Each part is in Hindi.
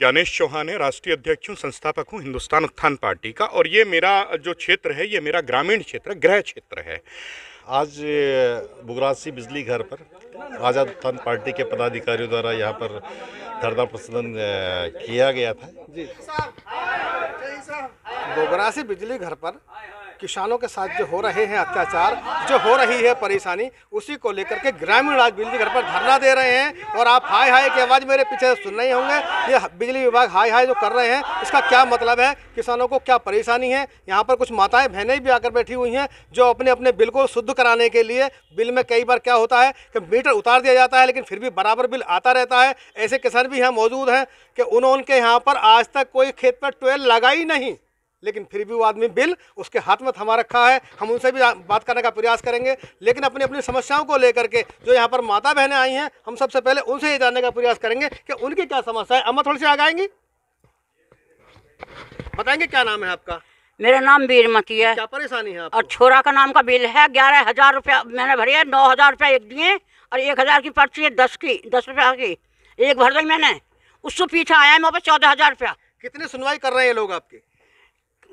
ज्ञानेश चौहान है, राष्ट्रीय अध्यक्ष हूँ, संस्थापक हूँ हिंदुस्तान उत्थान पार्टी का। और ये मेरा जो क्षेत्र है ये मेरा ग्रामीण क्षेत्र, गृह क्षेत्र है। आज बुगरासी बिजली घर पर आज़ाद उत्थान पार्टी के पदाधिकारियों द्वारा यहाँ पर धरना प्रदर्शन किया गया था। जी, बुगरासी बिजली घर पर किसानों के साथ जो हो रहे हैं अत्याचार, जो हो रही है परेशानी, उसी को लेकर के ग्रामीण आज बिजली घर पर धरना दे रहे हैं। और आप हाय हाय की आवाज़ मेरे पीछे सुन रहे होंगे। ये बिजली विभाग हाय हाय जो कर रहे हैं, इसका क्या मतलब है, किसानों को क्या परेशानी है। यहाँ पर कुछ माताएं बहनें भी आकर बैठी हुई हैं जो अपने अपने बिल को शुद्ध कराने के लिए, बिल में कई बार क्या होता है कि मीटर उतार दिया जाता है लेकिन फिर भी बराबर बिल आता रहता है। ऐसे किसान भी यहाँ मौजूद हैं कि उन्होंने यहाँ पर आज तक कोई खेत पर ट्यूबवेल लगा ही नहीं, लेकिन फिर भी वो आदमी बिल उसके हाथ में थमा रखा है। हम उनसे भी बात करने का प्रयास करेंगे, लेकिन अपनी अपनी समस्याओं को लेकर के जो यहाँ पर माता बहनें आई हैं, हम सबसे पहले उनसे ये जानने का प्रयास करेंगे कि उनकी क्या समस्या है। अम्मा थोड़ी सी आगे आएंगी, बताएंगे क्या नाम है आपका? मेरा नाम बीरमती है। क्या परेशानी है आपको? और छोरा का नाम का बिल है 11,000 रुपया मैंने भरी है। 9,000 रुपया एक दिए और 1,000 की पर्ची है 10 रुपया की एक भर दी मैंने। उससे पीछे आया है मेरे पास 14,000 रुपया। कितनी सुनवाई कर रहे हैं लोग आपके?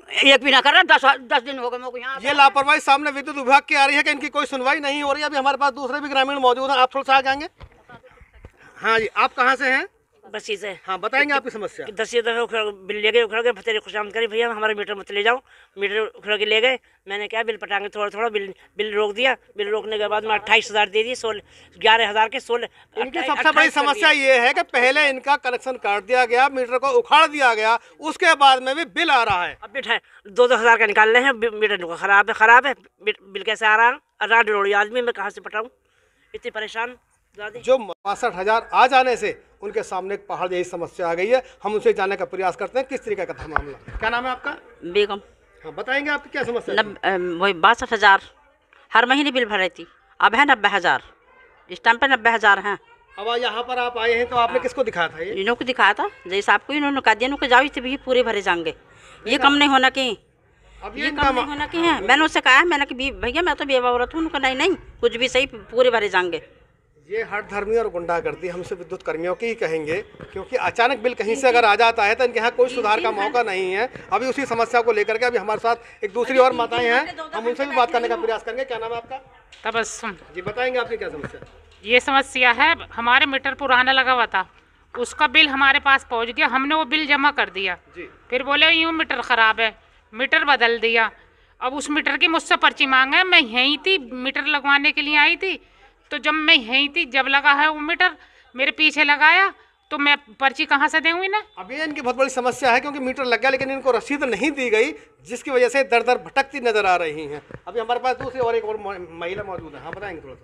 एक भी ना कर रहे। 10 दिन हो गए मेरे को यहाँ। ये लापरवाही सामने विद्युत विभाग की आ रही है कि इनकी कोई सुनवाई नहीं हो रही है। अभी हमारे पास दूसरे भी ग्रामीण मौजूद हैं, आप थोड़ा सा आगे आएंगे। हाँ जी, आप कहाँ से हैं? बसी से। हाँ, बताएंगे आपकी समस्या। 10 बिल ले गए, उखड़ गए, बतेरे खुशामद करी भैया हमारा मीटर मत ले जाओ। मीटर उखड़ के ले गए, मैंने क्या बिल पटाएंगे थोड़ा बिल रोक दिया। बिल रोकने के बाद मैं 28,000 दे दी। 11,000 के 16। इनकी सबसे बड़ी समस्या ये है कि पहले इनका कनेक्शन काट दिया गया, मीटर को उखाड़ दिया गया, उसके बाद में भी बिल आ रहा है। अब बिल है 2,000 का निकाल रहे हैं। मीटर खराब है। बिल कैसे आ रहा है? राडोड़ी आदमी मैं कहाँ से पटाऊँ, इतनी परेशान। जो 62,000 आ जाने से उनके सामने एक पहाड़ जैसी समस्या आ गई है। हम उनसे जानने का प्रयास करते हैं किस तरीके का था मामला। क्या नाम है आपका? बेगम। हाँ, बताएंगे आपकी क्या समस्या? वही 62,000 हर महीने बिल भर रही थी। अब है 90,000, इस टाइम पे 90,000 हैं। अब यहाँ पर आप आए हैं तो आपने किसको दिखाया था? ये इन्हों को दिखाया था, जैसे आपको इन्होंने कहा दिया जाओ थे भी पूरे भरे जाएंगे। ये कम नहीं होना कि अब ये कम नहीं होना कि है। मैंने उससे कहा, मैंने कि भैया मैं तो बेवा औरत हूँ। नहीं कुछ भी सही, पूरे भरे जाएंगे। ये हठधर्मी और गुंडागर्दी हमसे विद्युत कर्मियों की ही कहेंगे, क्योंकि अचानक बिल कहीं से अगर आ जाता है तो इनके यहाँ कोई सुधार का मौका नहीं है। अभी उसी समस्या को लेकर के अभी हमारे साथ एक दूसरी और माताएं हैं, हम उनसे भी बात करने का प्रयास करेंगे। क्या नाम है आपका? तबस्सुम जी, बताएंगे आपकी क्या समस्या? ये समस्या है, हमारे मीटर पुराना लगा हुआ था, उसका बिल हमारे पास पहुंच गया। हमने वो बिल जमा कर दिया जी। फिर बोले यूँ मीटर ख़राब है, मीटर बदल दिया। अब उस मीटर की मुझसे पर्ची मांगे। मैं यहीं थी, मीटर लगवाने के लिए आई थी, तो जब मैं यहीं थी, जब लगा है वो मीटर मेरे पीछे लगाया, तो मैं पर्ची कहाँ से दूँगी ना। अब ये इनकी बहुत बड़ी समस्या है, क्योंकि मीटर लग गया लेकिन इनको रसीद नहीं दी गई, जिसकी वजह से दर दर भटकती नजर आ रही हैं। अभी हमारे पास दूसरी और एक और महिला मौजूद है। हाँ, बताएंगे थोड़ा सा।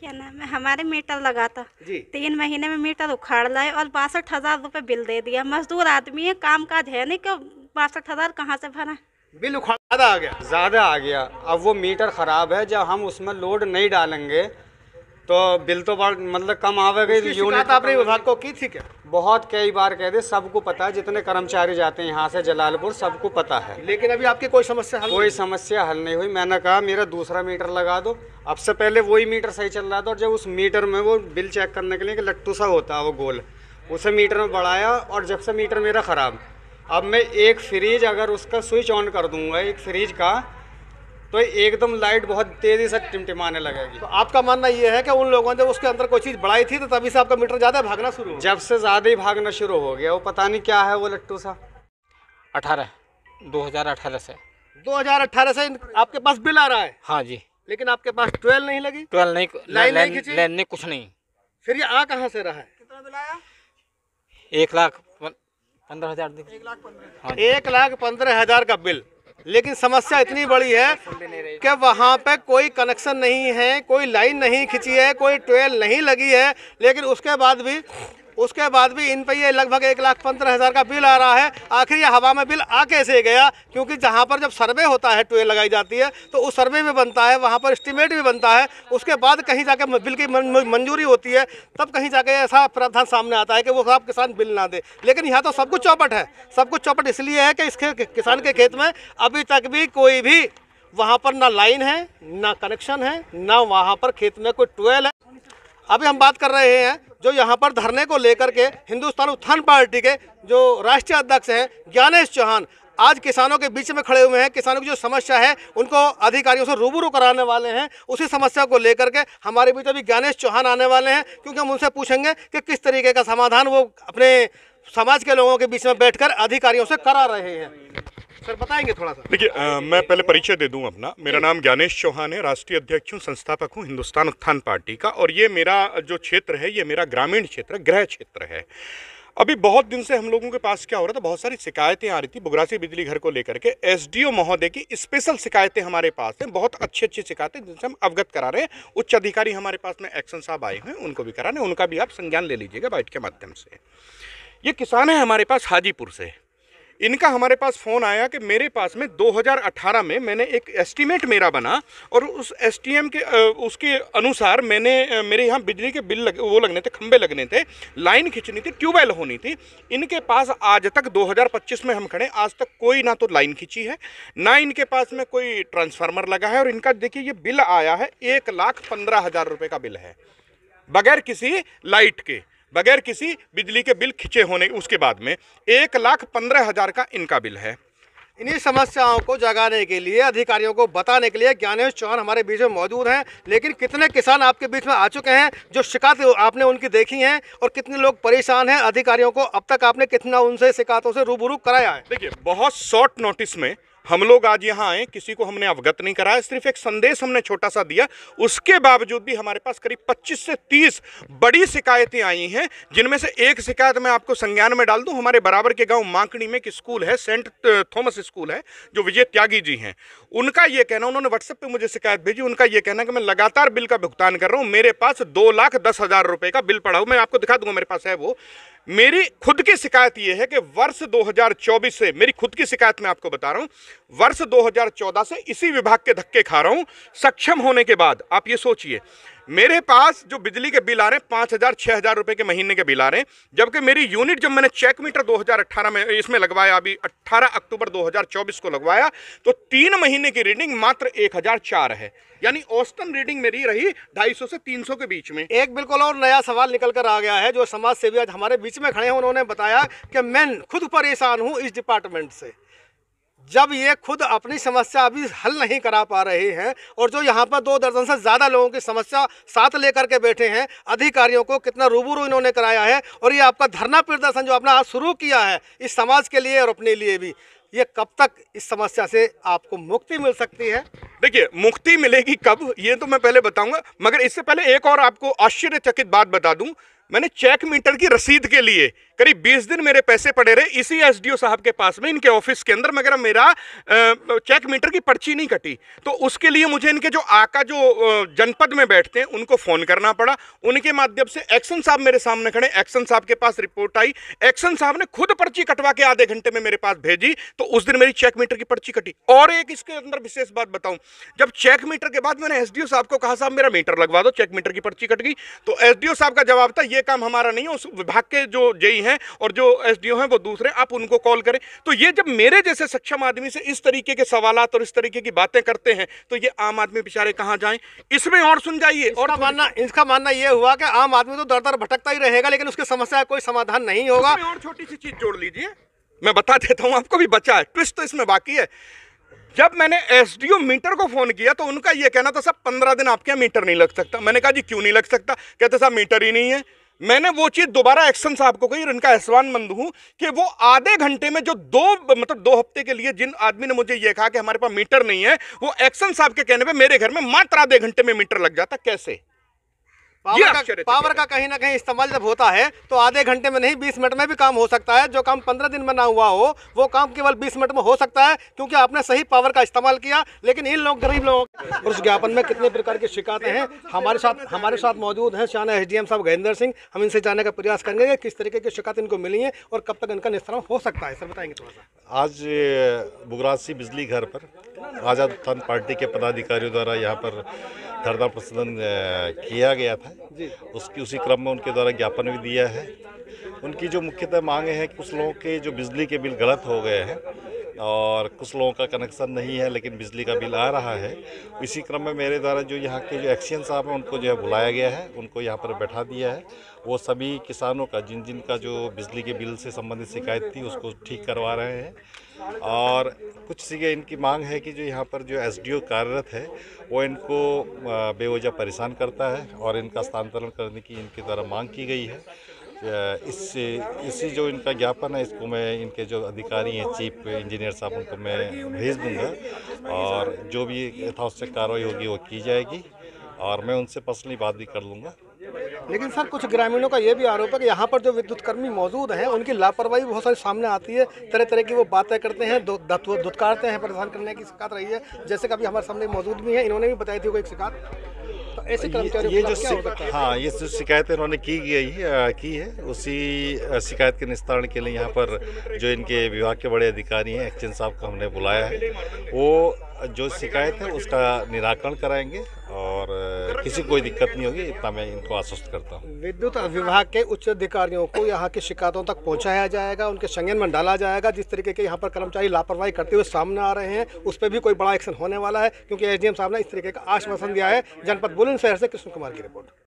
क्या नाम है? हमारे मीटर लगा था जी। 3 महीने में मीटर उखाड़ लाए और 62,000 रुपये बिल दे दिया। मजदूर आदमी है, काम काज है नहीं, क्यों 62,000 कहाँ से भरा? बिल उखाड़ा आ गया, ज़्यादा आ गया। अब वो मीटर ख़राब है, जब हम उसमें लोड नहीं डालेंगे तो बिल तो मतलब कम आवेगा। यूनिट आपने विभाग को की थी क्या? बहुत कई बार कह दे, सबको पता है, जितने कर्मचारी जाते हैं यहाँ से जलालपुर सबको पता है, लेकिन अभी आपकी कोई समस्या हल कोई समस्या हल नहीं हुई। मैंने कहा मेरा दूसरा मीटर लगा दो। अब से पहले वही मीटर सही चल रहा था, और जब उस मीटर में वो बिल चेक करने के लिए कि लट्टू सा होता है वो गोल, उसे मीटर में बढ़ाया, और जब से मीटर मेरा ख़राब। अब मैं एक फ्रिज अगर उसका स्विच ऑन कर दूंगा, एक फ्रिज का, तो एकदम लाइट बहुत तेज़ी से टिमटिमाने लगेगी। तो आपका मानना ये है कि उन लोगों ने जब उसके अंदर कोई चीज़ बढ़ाई थी तो तभी से आपका मीटर ज़्यादा भागना शुरू हो? जब से ज़्यादा ही भागना शुरू हो गया। वो पता नहीं क्या है वो लट्टू सा। 2018 से 2018 से आपके पास बिल आ रहा है? हाँ जी। लेकिन आपके पास 12 नहीं लगी? 12 नहीं, लाइन नहीं, कुछ नहीं। फिर ये आ कहाँ से रहा है? कितना बिल आया? 1,15,000। 1,15,000 का बिल। लेकिन समस्या इतनी बड़ी है कि वहाँ पे कोई कनेक्शन नहीं है, कोई लाइन नहीं खिंची है, कोई ट्यूबवेल नहीं लगी है, लेकिन उसके बाद भी इन पे ये लगभग 1,15,000 का बिल आ रहा है। आखिर ये हवा में बिल आ कैसे गया? क्योंकि जहाँ पर जब सर्वे होता है, ट्यूबवेल लगाई जाती है, तो उस सर्वे भी बनता है, वहाँ पर एस्टीमेट भी बनता है, उसके बाद कहीं जाके बिल की मंजूरी होती है, तब कहीं जाके ऐसा प्रावधान सामने आता है कि वो आप किसान बिल ना दे। लेकिन यहाँ तो सब कुछ चौपट है। सब कुछ चौपट इसलिए है कि इसके किसान के खेत में अभी तक भी कोई भी वहाँ पर ना लाइन है, ना कनेक्शन है, ना वहाँ पर खेत में कोई ट्यूबवेल है। अभी हम बात कर रहे हैं जो यहाँ पर धरने को लेकर के हिंदुस्तान उत्थान पार्टी के जो राष्ट्रीय अध्यक्ष हैं ज्ञानेश चौहान आज किसानों के बीच में खड़े हुए हैं। किसानों की जो समस्या है उनको अधिकारियों से रूबरू कराने वाले हैं। उसी समस्या को लेकर के हमारे बीच अभी ज्ञानेश चौहान आने वाले हैं, क्योंकि हम उनसे पूछेंगे कि किस तरीके का समाधान वो अपने समाज के लोगों के बीच में बैठकर अधिकारियों से करा रहे हैं। सर बताएंगे थोड़ा सा। देखिए, मैं पहले परिचय दे दूं अपना। मेरा नाम ज्ञानेश चौहान है, राष्ट्रीय अध्यक्ष हूं, संस्थापक हूं हिंदुस्तान उत्थान पार्टी का। और ये मेरा जो क्षेत्र है ये मेरा ग्रामीण क्षेत्र, गृह क्षेत्र है। अभी बहुत दिन से हम लोगों के पास क्या हो रहा था, बहुत सारी शिकायतें आ रही थी बुगरासी बिजली घर को लेकर के। एसडीओ महोदय की स्पेशल शिकायतें हमारे पास हैं, बहुत अच्छी अच्छी शिकायतें जिनसे हम अवगत करा रहे हैं। उच्च अधिकारी हमारे पास में एक्शन साहब आए हुए हैं, उनको भी करा रहे हैं, उनका भी आप संज्ञान ले लीजिएगा बाइट के माध्यम से। ये किसान है हमारे पास हाजीपुर से। इनका हमारे पास फ़ोन आया कि मेरे पास में 2018 में मैंने एक एस्टीमेट मेरा बना और उस एसटीएम के उसके अनुसार मैंने मेरे यहाँ बिजली के बिल वो लगने थे, खंबे लगने थे, लाइन खींचनी थी, ट्यूबवेल होनी थी। इनके पास आज तक 2025 में हम खड़े, आज तक कोई ना तो लाइन खींची है, ना इनके पास में कोई ट्रांसफार्मर लगा है। और इनका देखिए ये बिल आया है 1,15,000 रुपये का बिल है, बगैर किसी लाइट के, बगैर किसी बिजली के बिल खिंचे होने। उसके बाद में 1,15,000 का इनका बिल है। इन्हीं समस्याओं को जगाने के लिए, अधिकारियों को बताने के लिए ज्ञानेश चौहान हमारे बीच में मौजूद हैं। लेकिन कितने किसान आपके बीच में आ चुके हैं जो शिकायत आपने उनकी देखी हैं, और कितने लोग परेशान हैं, अधिकारियों को अब तक आपने कितना उनसे शिकायतों से रूबरू कराया है? देखिए, बहुत शॉर्ट नोटिस में हम लोग आज यहाँ आए, किसी को हमने अवगत नहीं कराया, सिर्फ एक संदेश हमने छोटा सा दिया। उसके बावजूद भी हमारे पास करीब 25 से 30 बड़ी शिकायतें आई हैं, जिनमें से एक शिकायत मैं आपको संज्ञान में डाल दूं। हमारे बराबर के गांव मांकड़ी में एक स्कूल है, सेंट थॉमस स्कूल है, जो विजय त्यागी जी हैं। उनका ये कहना, उन्होंने व्हाट्सएप पे मुझे शिकायत भेजी, उनका ये कहना कि मैं लगातार बिल का भुगतान कर रहा हूँ, मेरे पास 2,10,000 रुपये का बिल पड़ा हुआ। मैं आपको दिखा दूंगा, मेरे पास है वो। मेरी खुद की शिकायत ये है कि वर्ष 2024 से, मेरी खुद की शिकायत मैं आपको बता रहा हूं, वर्ष 2014 से इसी विभाग के धक्के खा रहा हूं। सक्षम होने के बाद आप ये सोचिए, मेरे पास जो बिजली के बिल आ रहे हैं 5,000 6,000 रुपए के महीने के बिल आ रहे हैं, जबकि मेरी यूनिट जब मैंने चेक मीटर 2018 में इसमें लगवाया, अभी 18 अक्टूबर 2024 को लगवाया, तो 3 महीने की रीडिंग मात्र 1,004 है। यानी औसतन रीडिंग मेरी रही 250 से 300 के बीच में। एक बिल्कुल और नया सवाल निकल कर आ गया है, जो समाज सेवी आज हमारे बीच में खड़े हैं। उन्होंने बताया कि मैं खुद परेशान हूं इस डिपार्टमेंट से। जब ये खुद अपनी समस्या अभी हल नहीं करा पा रहे हैं, और जो यहाँ पर 2 दर्जन से ज़्यादा लोगों की समस्या साथ लेकर के बैठे हैं, अधिकारियों को कितना रूबरू इन्होंने कराया है। और ये आपका धरना प्रदर्शन जो आपने आज शुरू किया है इस समाज के लिए और अपने लिए भी, ये कब तक इस समस्या से आपको मुक्ति मिल सकती है? देखिए, मुक्ति मिलेगी कब, ये तो मैं पहले बताऊंगा, मगर इससे पहले एक और आपको आश्चर्यचकित बात बता दूं। मैंने चेक मीटर की रसीद के लिए करीब 20 दिन मेरे पैसे पड़े रहे इसी एसडीओ साहब के पास में, इनके ऑफिस के अंदर, मगर मेरा चेक मीटर की पर्ची नहीं कटी। तो उसके लिए मुझे इनके जो आका जो जनपद में बैठते हैं उनको फ़ोन करना पड़ा। उनके माध्यम से एक्शन साहब मेरे सामने खड़े, एक्शन साहब के पास रिपोर्ट आई, एक्शन साहब ने खुद पर्ची कटवा के आधे घंटे में मेरे पास भेजी, तो उस दिन मेरी चेक मीटर की पर्ची कटी। और एक इसके अंदर विशेष बात बताऊं, जब चेक मीटर के बाद मैंने एसडीओ साहब को कहा, साहब मेरा मीटर लगवा दो, चेक मीटर की पर्ची कट गई, तो एसडीओ साहब का जवाब था, ये काम हमारा नहीं है, उस विभाग के जो जेई हैं और जो एसडीओ हैं वो दूसरे, आप उनको कॉल करें। तो ये जब मेरे जैसे सक्षम आदमी से इस तरीके के सवालात और इस तरीके की बातें करते हैं, तो ये आम आदमी बेचारे कहां जाएं? इसमें और सुन जाइए। और इसका मानना ये हुआ कि आम आदमी तो दर दर भटकता ही रहेगा, लेकिन उसकी समस्या का कोई समाधान नहीं होगा। और छोटी सी चीज जोड़ लीजिए, मैं बता देता हूं, आपको भी बचा है, ट्विस्ट तो इसमें बाकी है। जब मैंने एसडीओ मीटर को फोन किया तो उनका यह कहना था, साहब 15 दिन आपके यहाँ मीटर नहीं लग सकता। मैंने कहा जी क्यों नहीं लग सकता? कहते साहब मीटर ही नहीं है। मैंने वो चीज़ दोबारा एक्शन साहब को कही और इनका एहसानमंद हूं कि वो आधे घंटे में जो 2 हफ्ते के लिए जिन आदमी ने मुझे ये कहा कि हमारे पास मीटर नहीं है, वो एक्शन साहब के कहने पे मेरे घर में मात्र आधे घंटे में मीटर लग जाता। कैसे? पावर का कहीं ना कहीं इस्तेमाल जब होता है तो आधे घंटे में नहीं 20 मिनट में भी काम हो सकता है। जो काम 15 दिन में ना हुआ हो वो काम केवल 20 मिनट में हो सकता है, क्योंकि आपने सही पावर का इस्तेमाल किया। लेकिन इन लोग गरीब लोगों, उस ज्ञापन में कितने प्रकार की शिकायतें हैं, हमारे साथ मौजूद हैं शाना एसडीएम साहब गजेंद्र सिंह। हम इनसे जानने का प्रयास करेंगे कि किस तरीके की शिकायत इनको मिली है और कब तक इनका निस्तारण हो सकता है। सर बताएंगे थोड़ा सा। आज बुगरासी बिजली घर पर आज़ाद उत्थान पार्टी के पदाधिकारियों द्वारा यहाँ पर धरना प्रदर्शन किया गया था। उसी क्रम में उनके द्वारा ज्ञापन भी दिया है। उनकी जो मुख्यतः मांगे हैं कि कुछ लोगों के जो बिजली के बिल गलत हो गए हैं, और कुछ लोगों का कनेक्शन नहीं है लेकिन बिजली का बिल आ रहा है। इसी क्रम में मेरे द्वारा जो यहाँ के जो एक्शन साहब हैं उनको जो है बुलाया गया है, उनको यहाँ पर बैठा दिया है। वो सभी किसानों का जिन का जो बिजली के बिल से संबंधित शिकायत थी उसको ठीक करवा रहे हैं। और कुछ चीज़ें इनकी मांग है कि जो यहाँ पर जो एसडीओ कार्यरत है वो इनको बेवजह परेशान करता है और इनका स्थानांतरण करने की इनके द्वारा मांग की गई है। इसी जो इनका ज्ञापन है इसको मैं इनके जो अधिकारी हैं चीफ इंजीनियर साहब उनको मैं भेज दूंगा और जो भी यथावश्यक कार्रवाई होगी वो की जाएगी और मैं उनसे पर्सनली बात भी कर लूँगा। लेकिन सर कुछ ग्रामीणों का ये भी आरोप है कि यहाँ पर जो विद्युत कर्मी मौजूद हैं उनकी लापरवाही बहुत सारी सामने आती है, तरह तरह की वो बातें करते हैं, धुतकारते हैं, परेशान करने की शिकायत रही है। जैसे कभी हमारे सामने मौजूद भी हैं, इन्होंने भी बताई थी कोई एक शिकायत। तो ऐसे कर्मचारियों ये जो शिकायतें इन्होंने की है उसी शिकायत के निस्तारण के लिए यहाँ पर जो इनके विभाग के बड़े अधिकारी हैं एक्शन साहब को हमने बुलाया है। वो जो शिकायत है उसका निराकरण कराएंगे और किसी को कोई दिक्कत नहीं होगी, इतना मैं इनको आश्वस्त करता हूँ। विद्युत विभाग के उच्च अधिकारियों को यहाँ की शिकायतों तक पहुँचाया जाएगा, उनके संज्ञान में डाला जाएगा। जिस तरीके के यहाँ पर कर्मचारी लापरवाही करते हुए सामने आ रहे हैं उस पर भी कोई बड़ा एक्शन होने वाला है, क्योंकि एसडीएम साहब ने इस तरीके का आश्वासन दिया है। जनपद बुलंदशहर से कृष्ण कुमार की रिपोर्ट।